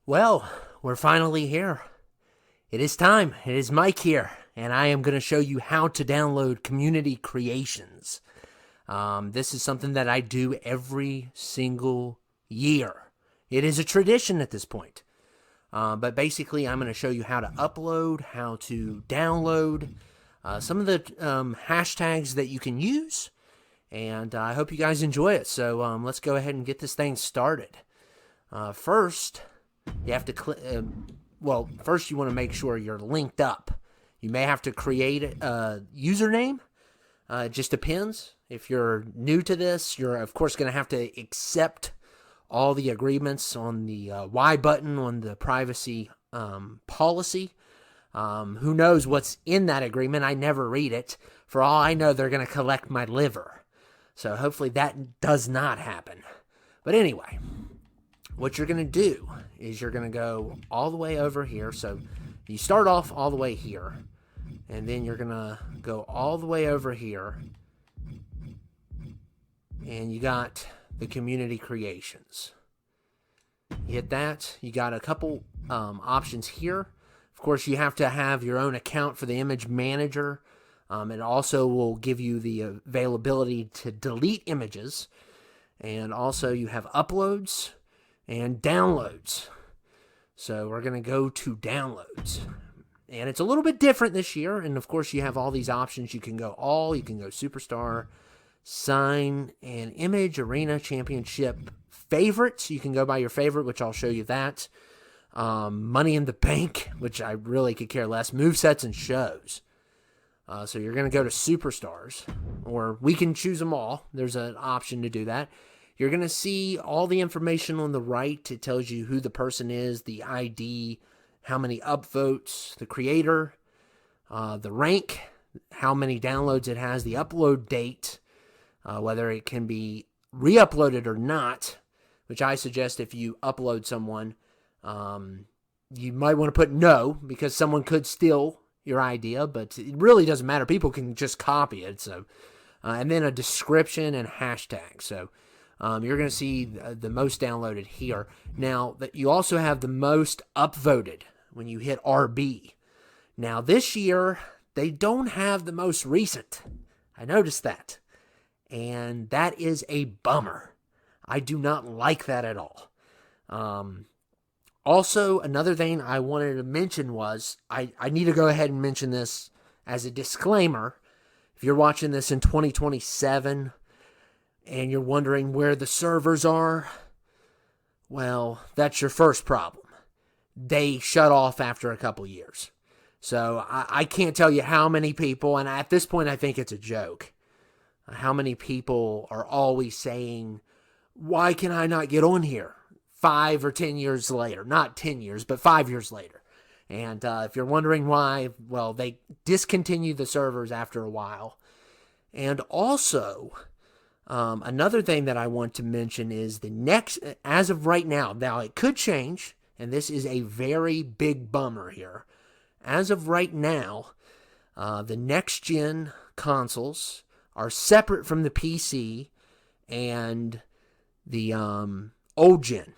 Well, we're finally here. It is time. It is Mike here, and I am going to show you how to download community creations. This is something that I do every single year. It is a tradition at this point. But basically, I'm going to show you how to upload, how to download, some of the hashtags that you can use, and I hope you guys enjoy it. So let's go ahead and get this thing started. First, you have to click. First you want to make sure you're linked up. You may have to create a username. It just depends. If you're new to this, you're of course going to have to accept all the agreements on the Y button on the privacy policy. Who knows what's in that agreement? I never read it. For all I know, they're going to collect my liver. So hopefully that does not happen. But anyway, what you're going to do is you're going to go all the way over here. So you start off all the way here, and then you're going to go all the way over here, and you got the community creations. You hit that. You got a couple options here. Of course, you have to have your own account for the image manager. It also will give you the availability to delete images. And also you have uploads and downloads. So we're going to go to downloads. And it's a little bit different this year. And of course, you have all these options. You can go all, you can go superstar, sign, and image, arena, championship, favorites. You can go by your favorite, which I'll show you that. Money in the bank, which I really could care less. Movesets and shows. So you're going to go to superstars, or we can choose them all. There's an option to do that. You're going to see all the information on the right. It tells you who the person is, the ID, how many upvotes, the creator, the rank, how many downloads it has, the upload date, whether it can be re-uploaded or not, which I suggest if you upload someone, you might want to put no, because someone could steal your idea, but it really doesn't matter. People can just copy it. So, and then a description and hashtag. So you're going to see the most downloaded here. Now, you also have the most upvoted when you hit RB. Now, this year, they don't have the most recent. I noticed that. And that is a bummer. I do not like that at all. Also, another thing I wanted to mention was, I need to go ahead and mention this as a disclaimer. If you're watching this in 2027 and you're wondering where the servers are, well, that's your first problem. They shut off after a couple years. So I can't tell you how many people, and at this point I think it's a joke, how many people are always saying, why can I not get on here 5 or 10 years later? Not 10 years, but 5 years later. And if you're wondering why, well, they discontinued the servers after a while. And also, another thing that I want to mention is the next, as of right now it could change, and this is a very big bummer here. As of right now, the next-gen consoles are separate from the PC and the old gen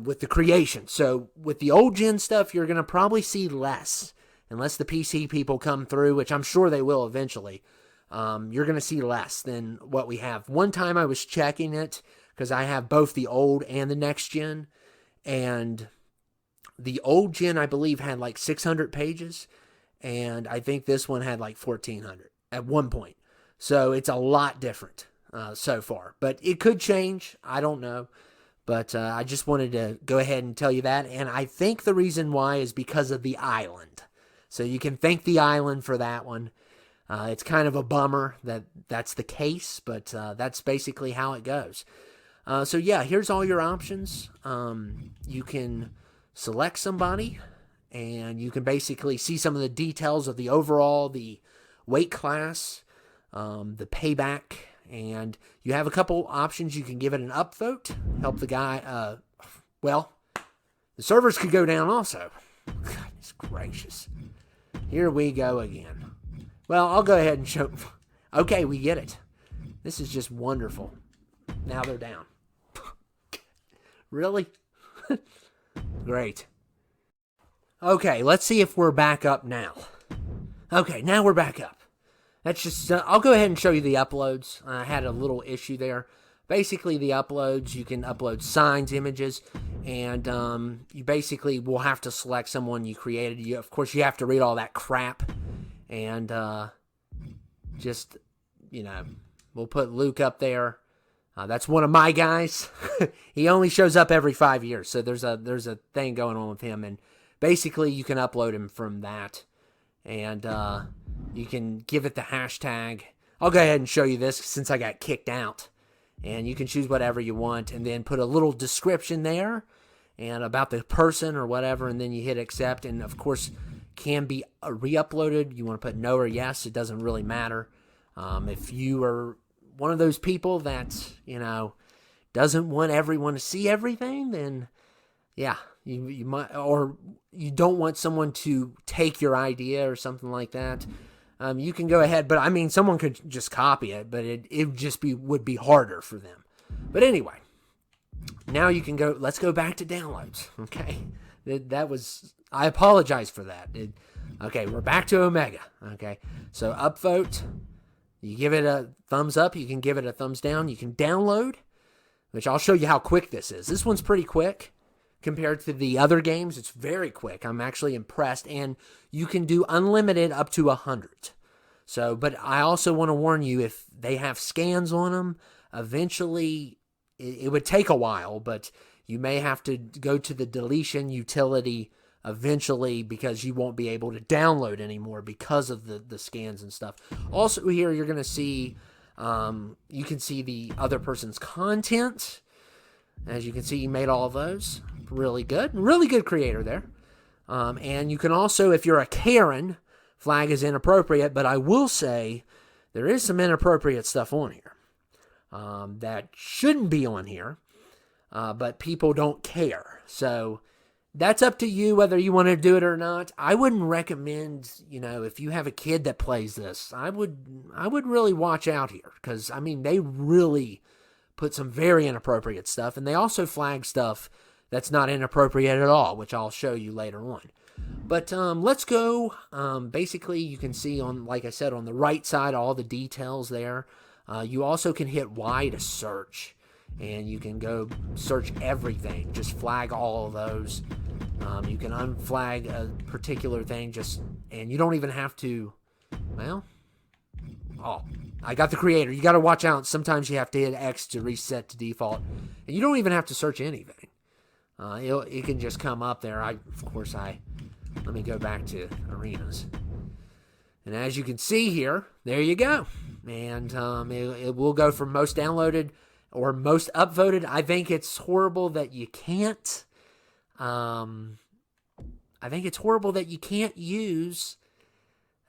with the creation. So with the old gen stuff, you're going to probably see less, unless the PC people come through, which I'm sure they will eventually. You're going to see less than what we have. One time I was checking it because I have both the old and the next gen, and the old gen I believe had like 600 pages, and I think this one had like 1,400 at one point. So it's a lot different so far, but it could change. I don't know. But I just wanted to go ahead and tell you that. And I think the reason why is because of the island. So you can thank the island for that one. It's kind of a bummer that that's the case, but that's basically how it goes. So yeah, here's all your options. You can select somebody, and you can basically see some of the details of the overall, the weight class, the payback, and you have a couple options. You can give it an upvote, help the guy. The servers could go down also. Goodness gracious. Here we go again. Well, I'll go ahead and show. Okay, we get it. This is just wonderful. Now they're down. Really? Great. Okay, let's see if we're back up now. Okay, now we're back up. That's just, I'll go ahead and show you the uploads. I had a little issue there. Basically, the uploads, you can upload signs, images, and you basically will have to select someone you created. Of course, you have to read all that crap, and just, we'll put Luke up there. That's one of my guys. He only shows up every 5 years, so there's a thing going on with him, and basically you can upload him from that, and you can give it the hashtag. I'll go ahead and show you this since I got kicked out, and you can choose whatever you want, and then put a little description there, and about the person or whatever, and then you hit accept, and of course can be re-uploaded. You want to put no or yes, it doesn't really matter. If you are one of those people that, doesn't want everyone to see everything, then yeah, you might, or you don't want someone to take your idea or something like that. You can go ahead, but I mean, someone could just copy it, but it would be harder for them. But anyway, now you can go, let's go back to downloads. Okay. I apologize for that. Okay. We're back to Omega. Okay. So upvote. You give it a thumbs up. You can give it a thumbs down. You can download, which I'll show you how quick this is. This one's pretty quick compared to the other games. It's very quick. I'm actually impressed. And you can do unlimited up to 100. So, but I also want to warn you, if they have scans on them, eventually it would take a while, but you may have to go to the deletion utility eventually, because you won't be able to download anymore because of the scans and stuff. Also here, you're going to see, you can see the other person's content. As you can see, you made all of those. Really good creator there. And you can also, if you're a Karen, flag is inappropriate, but I will say there is some inappropriate stuff on here that shouldn't be on here, but people don't care. So that's up to you whether you want to do it or not. I wouldn't recommend, if you have a kid that plays this, I would really watch out here, because, I mean, they really put some very inappropriate stuff, and they also flag stuff that's not inappropriate at all, which I'll show you later on. But let's go. Basically, you can see on, like I said, on the right side, all the details there. You also can hit Y to search, and you can go search everything. Just flag all of those. You can unflag a particular thing, and you don't even have to, I got the creator. You got to watch out. Sometimes you have to hit X to reset to default, and you don't even have to search anything. It can just come up there. Let me go back to arenas. And as you can see here, there you go. And it will go from most downloaded or most upvoted. I think it's horrible that you can't. I think it's horrible that you can't use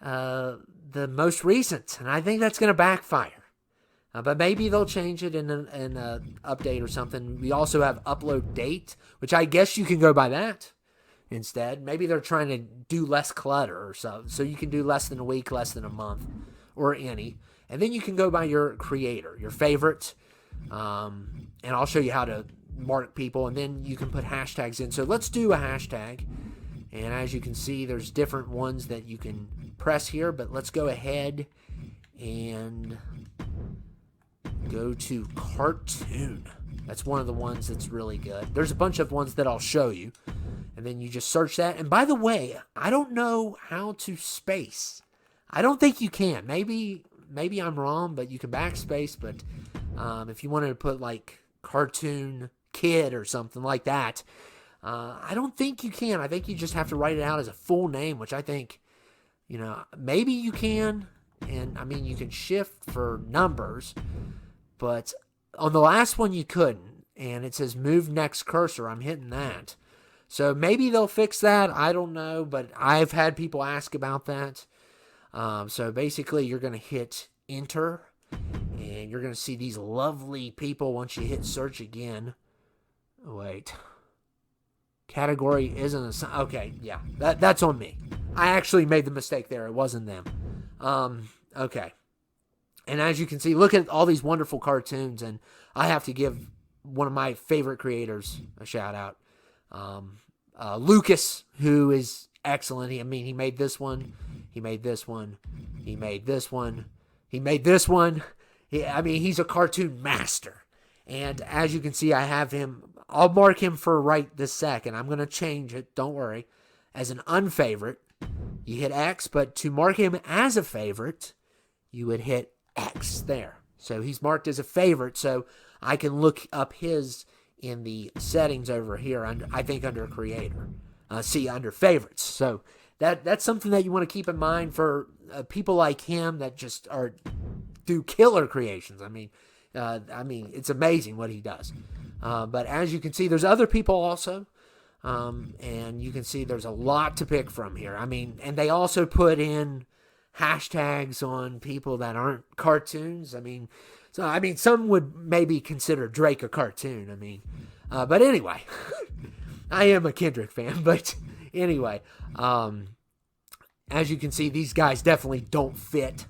the most recent, and I think that's going to backfire. But maybe they'll change it in an update or something. We also have upload date, which I guess you can go by that instead. Maybe they're trying to do less clutter or so you can do less than a week, less than a month, or any. And then you can go by your creator, your favorite, and I'll show you how to mark people, and then you can put hashtags in. So let's do a hashtag, and as you can see, there's different ones that you can press here, but let's go ahead and go to cartoon. That's one of the ones that's really good. There's a bunch of ones that I'll show you, and then you just search that. And by the way, I don't know how to space. I don't think you can. Maybe I'm wrong, but you can backspace. But if you wanted to put like cartoon kid or something like that, I don't think you can. I think you just have to write it out as a full name, which I think, maybe you can. And I mean, you can shift for numbers, but on the last one you couldn't. And it says move next cursor. I'm hitting that. So maybe they'll fix that. I don't know, but I've had people ask about that. So basically you're going to hit enter, and you're going to see these lovely people once you hit search again. Wait. Category isn't a... Okay, yeah. That's on me. I actually made the mistake there. It wasn't them. Okay. And as you can see, look at all these wonderful cartoons, and I have to give one of my favorite creators a shout out. Lucas, who is excellent. He made this one. He made this one. He made this one. He made this one. He's a cartoon master. And as you can see, I have him. I'll mark him for right this second. I'm going to change it, don't worry, as an unfavorite. You hit X, but to mark him as a favorite, you would hit X there. So he's marked as a favorite, so I can look up his in the settings over here, I think under creator. Under favorites. So that's something that you want to keep in mind for people like him that just do killer creations. It's amazing what he does. But as you can see, there's other people also. And you can see there's a lot to pick from here. And they also put in hashtags on people that aren't cartoons. Some would maybe consider Drake a cartoon. But anyway, I am a Kendrick fan. But anyway, as you can see, these guys definitely don't fit.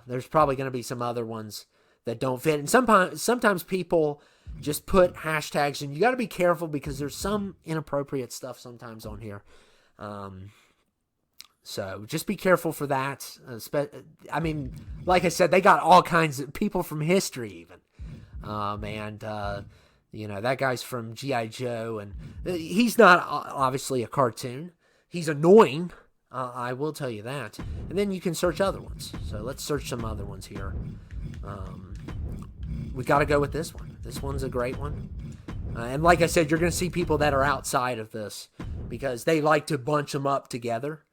There's probably going to be some other ones that don't fit. And sometimes people just put hashtags, and you got to be careful because there's some inappropriate stuff sometimes on here. So just be careful for that. Like I said, they got all kinds of people from history even. That guy's from G.I. Joe, and he's not obviously a cartoon. He's annoying. I will tell you that. And then you can search other ones. So let's search some other ones here. We got to go with this one. This one's a great one. And like I said, you're going to see people that are outside of this because they like to bunch them up together.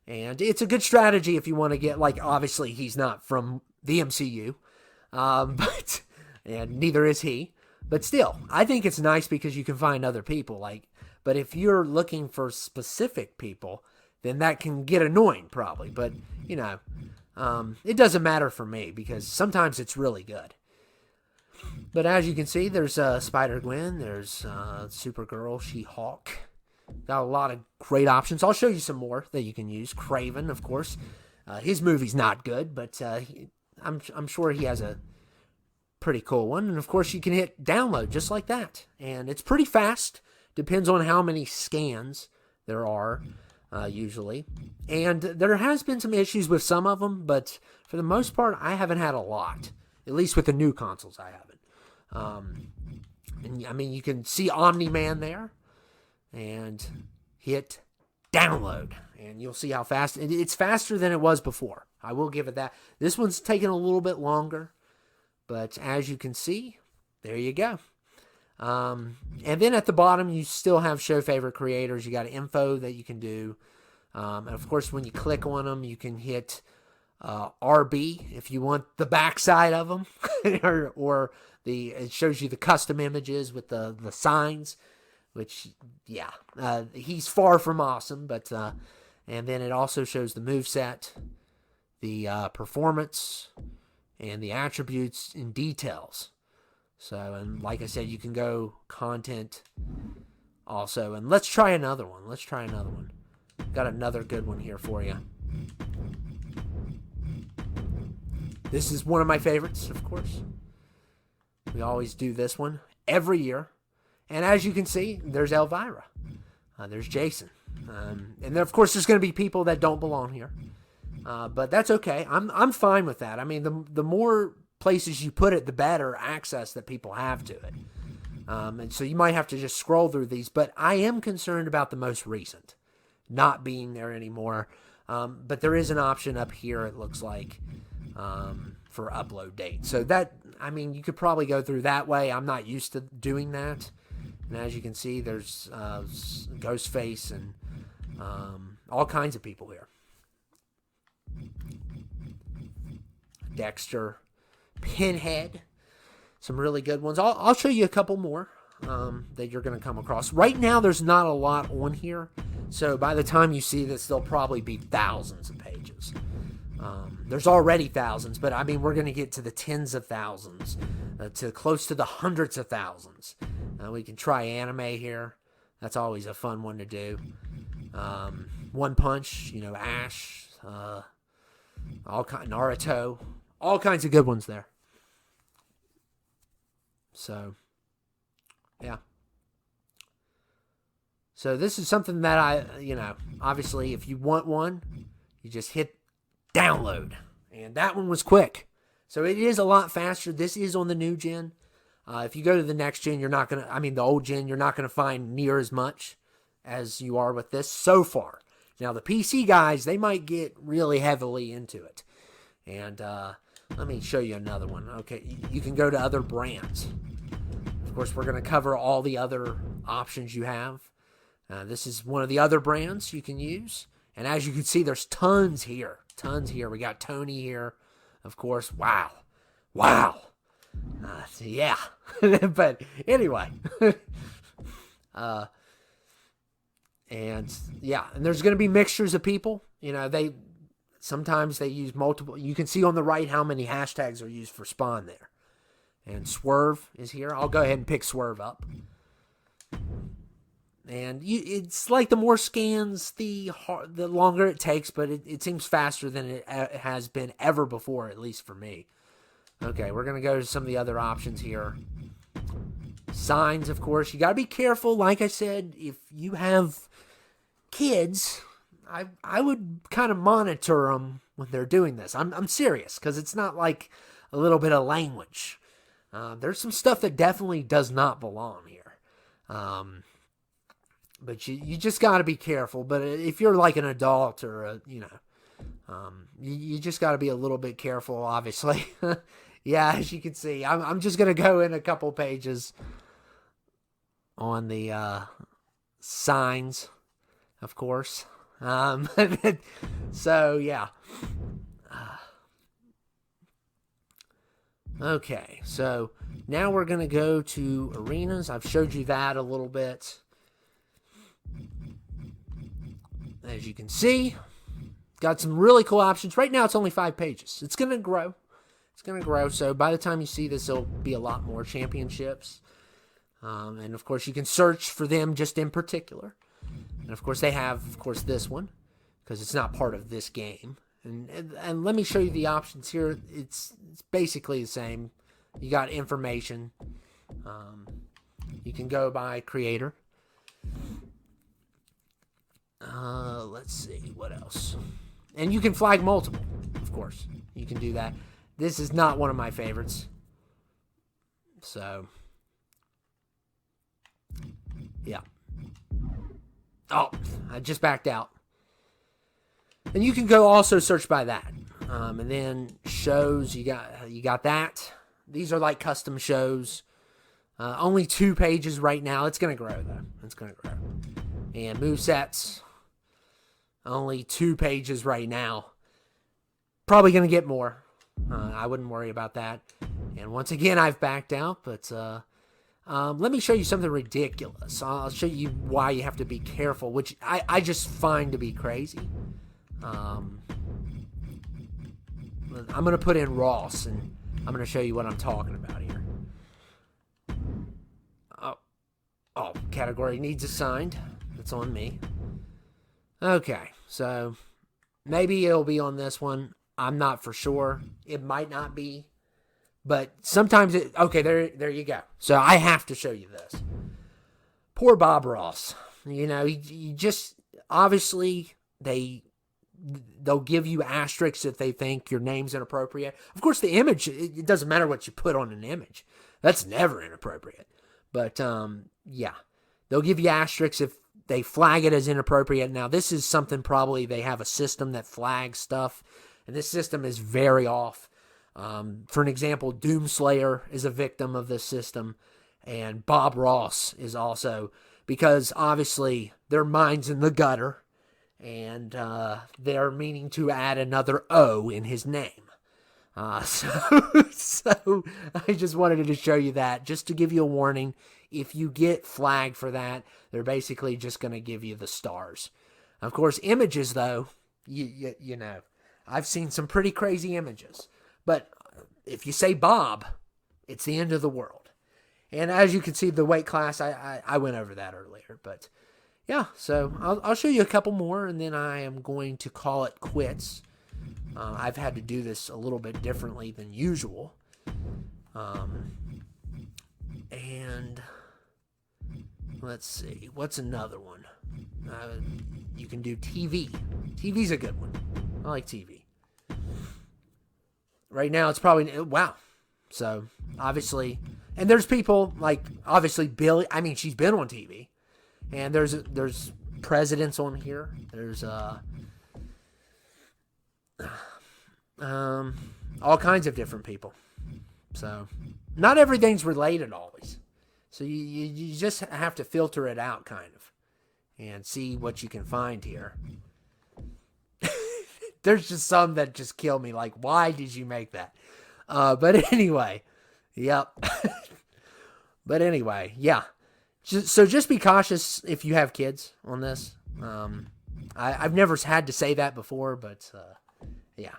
And it's a good strategy if you want to get, obviously he's not from the MCU. And neither is he. But still, I think it's nice because you can find other people. But if you're looking for specific people, then that can get annoying probably. But, it doesn't matter for me because sometimes it's really good. But as you can see, there's Spider-Gwen, there's Supergirl, She-Hulk. Got a lot of great options. I'll show you some more that you can use. Craven, of course. His movie's not good, but I'm sure he has a pretty cool one. And of course, you can hit download just like that. And it's pretty fast. Depends on how many scans there are, usually. And there has been some issues with some of them, but for the most part, I haven't had a lot. At least with the new consoles, I haven't. You can see Omni-Man there. And hit download. And you'll see how fast. It's faster than it was before. I will give it that. This one's taking a little bit longer. But as you can see, there you go. And then at the bottom, you still have show favorite creators. You got info that you can do. And of course, when you click on them, you can hit RB if you want the backside of them. or it shows you the custom images with the signs. Which, he's far from awesome, but, and then it also shows the moveset, the performance, and the attributes and details. So, and like I said, you can go content also. And let's try another one. Got another good one here for you. This is one of my favorites, of course. We always do this one every year. And as you can see, there's Elvira. There's Jason. And then, of course, there's going to be people that don't belong here. But that's okay. I'm fine with that. The more places you put it, the better access that people have to it. And so you might have to just scroll through these. But I am concerned about the most recent not being there anymore. But there is an option up here, it looks like, for upload date. So that, you could probably go through that way. I'm not used to doing that. And as you can see, there's Ghostface and all kinds of people here. Dexter, Pinhead, some really good ones. I'll show you a couple more that you're going to come across. Right now, there's not a lot on here. So by the time you see this, there'll probably be thousands of pages. There's already thousands, but we're going to get to the tens of thousands, to close to the hundreds of thousands. We can try anime here. That's always a fun one to do. One Punch, Ash, Naruto, all kinds of good ones there. So, yeah. So this is something that obviously if you want one, you just hit download. And that one was quick. So it is a lot faster. This is on the new gen. If you go to the next gen, the old gen, you're not going to find near as much as you are with this so far. Now, the PC guys, they might get really heavily into it. And let me show you another one. Okay, you can go to other brands. Of course, we're going to cover all the other options you have. This is one of the other brands you can use. And as you can see, there's tons here. We got Tony here, of course. Wow. Yeah. But anyway. And there's going to be mixtures of people. Sometimes they use multiple. You can see on the right how many hashtags are used for spawn there. And Swerve is here. I'll go ahead and pick Swerve up. And it's like the more scans, the longer it takes, but it seems faster than it has been ever before, at least for me. Okay, we're going to go to some of the other options here. Signs, of course. You got to be careful. Like I said, if you have kids, I would kind of monitor them when they're doing this. I'm serious, because it's not like a little bit of language. There's some stuff that definitely does not belong here. But you just got to be careful. But if you're like an adult or, you just got to be a little bit careful, obviously. Yeah, as you can see, I'm just going to go in a couple pages on the signs, of course. So, yeah. Okay, so now we're going to go to arenas. I've showed you that a little bit. As you can see, got some really cool options. Right now, it's only 5 pages. It's going to grow. So by the time you see this, there'll be a lot more championships. And, of course, you can search for them just in particular. And, of course, they have, this one, because it's not part of this game. And let me show you the options here. It's basically the same. You got information. You can go by creator. Let's see, what else? And you can flag multiple, of course. You can do that. This is not one of my favorites. So, yeah. Oh, I just backed out. And you can go also search by that. And then shows, you got that. These are like custom shows. Only 2 pages right now. It's going to grow, though. It's going to grow. And movesets. Only 2 pages right now. Probably going to get more. I wouldn't worry about that. And once again, I've backed out. But let me show you something ridiculous. I'll show you why you have to be careful, which I just find to be crazy. I'm going to put in Ross, and I'm going to show you what I'm talking about here. Oh, category needs assigned. That's on me. Okay, so maybe it'll be on this one. I'm not for sure. It might not be. But sometimes okay, there you go. So I have to show you this. Poor Bob Ross. He just, obviously, they'll give you asterisks if they think your name's inappropriate. Of course, the image, it doesn't matter what you put on an image. That's never inappropriate. But, yeah, they'll give you asterisks if they flag it as inappropriate. Now, this is something probably they have a system that flags stuff, and this system is very off. For an example, Doomslayer is a victim of this system, and Bob Ross is also, because obviously their mind's in the gutter, and they're meaning to add another O in his name. So I just wanted to show you that, just to give you a warning. If you get flagged for that, they're basically just going to give you the stars. Of course, images, though, you know, I've seen some pretty crazy images. But if you say Bob, it's the end of the world. And as you can see, the weight class, I went over that earlier. But yeah, so I'll show you a couple more, and then I am going to call it quits. I've had to do this a little bit differently than usual. And let's see, what's another one? You can do TV. TV's a good one. I like TV. Right now, it's probably, wow. So, obviously, and there's people like, obviously, Billy. I mean, she's been on TV. And there's presidents on here. There's all kinds of different people. So, not everything's related always. So, you just have to filter it out, kind of, and see what you can find here. There's just some that just kill me. Like, why did you make that? But anyway, yep. But anyway, yeah. So just be cautious if you have kids on this. I've never had to say that before, but yeah.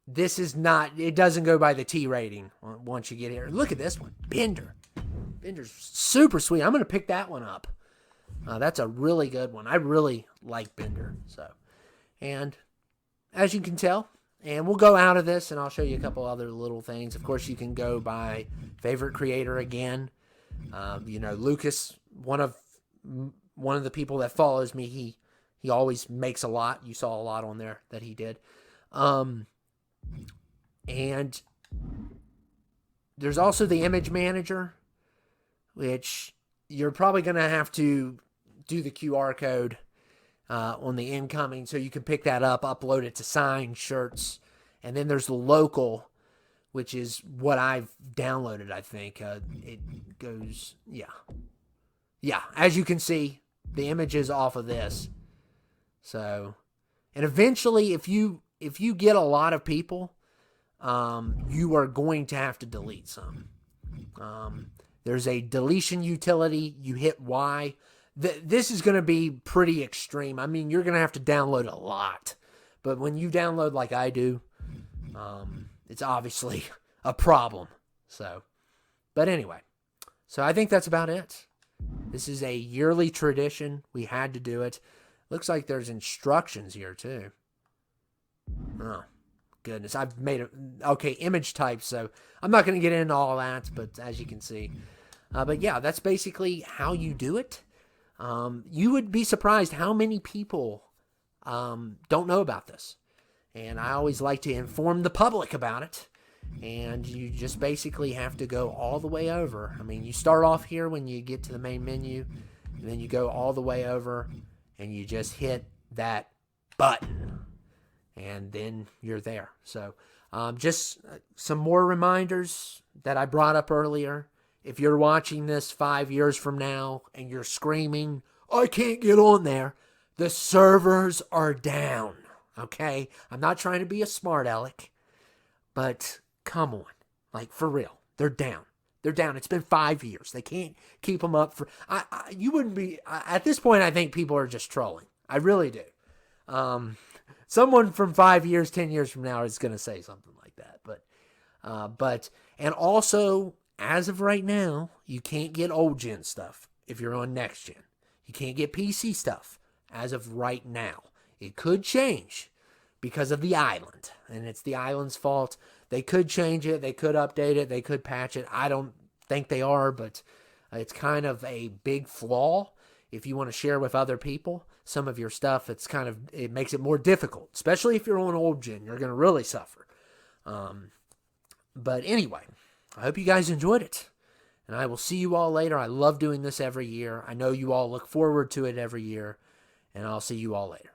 This is not, it doesn't go by the T rating once you get here. Look at this one. Bender. Bender's super sweet. I'm going to pick that one up. That's a really good one. I really like Bender. So, and as you can tell, and we'll go out of this and I'll show you a couple other little things. Of course, you can go by favorite creator again. Lucas, one of the people that follows me, he always makes a lot. You saw a lot on there that he did. And there's also the image manager, which you're probably going to have to do the QR code on the incoming so you can pick that up, upload it to sign shirts. And then there's the local, which is what I've downloaded, I think. It goes, yeah. Yeah, as you can see, the image is off of this. So, and eventually, if you get a lot of people, you are going to have to delete some. There's a deletion utility. You hit Y. This is going to be pretty extreme. I mean, you're going to have to download a lot. But when you download like I do, it's obviously a problem. So, but anyway. So I think that's about it. This is a yearly tradition. We had to do it. Looks like there's instructions here too. Oh, goodness. I've made it. Okay, image type. So I'm not going to get into all that, but as you can see. But yeah, that's basically how you do it. You would be surprised how many people don't know about this. And I always like to inform the public about it. And you just basically have to go all the way over. I mean, you start off here when you get to the main menu. And then you go all the way over. And you just hit that button. And then you're there. So just some more reminders that I brought up earlier. If you're watching this 5 years from now and you're screaming, I can't get on there, the servers are down. Okay? I'm not trying to be a smart aleck, but come on. Like, for real. They're down. They're down. It's been 5 years. They can't keep them up for... you wouldn't be... at this point, I think people are just trolling. I really do. Someone from 5 years, 10 years from now is going to say something like that. But and also, as of right now, you can't get old gen stuff if you're on next gen. You can't get PC stuff as of right now. It could change because of the island, and it's the island's fault. They could change it. They could update it. They could patch it. I don't think they are, but it's kind of a big flaw. If you want to share with other people some of your stuff, it makes it more difficult, especially if you're on old gen. You're going to really suffer. But anyway, I hope you guys enjoyed it, and I will see you all later. I love doing this every year. I know you all look forward to it every year, and I'll see you all later.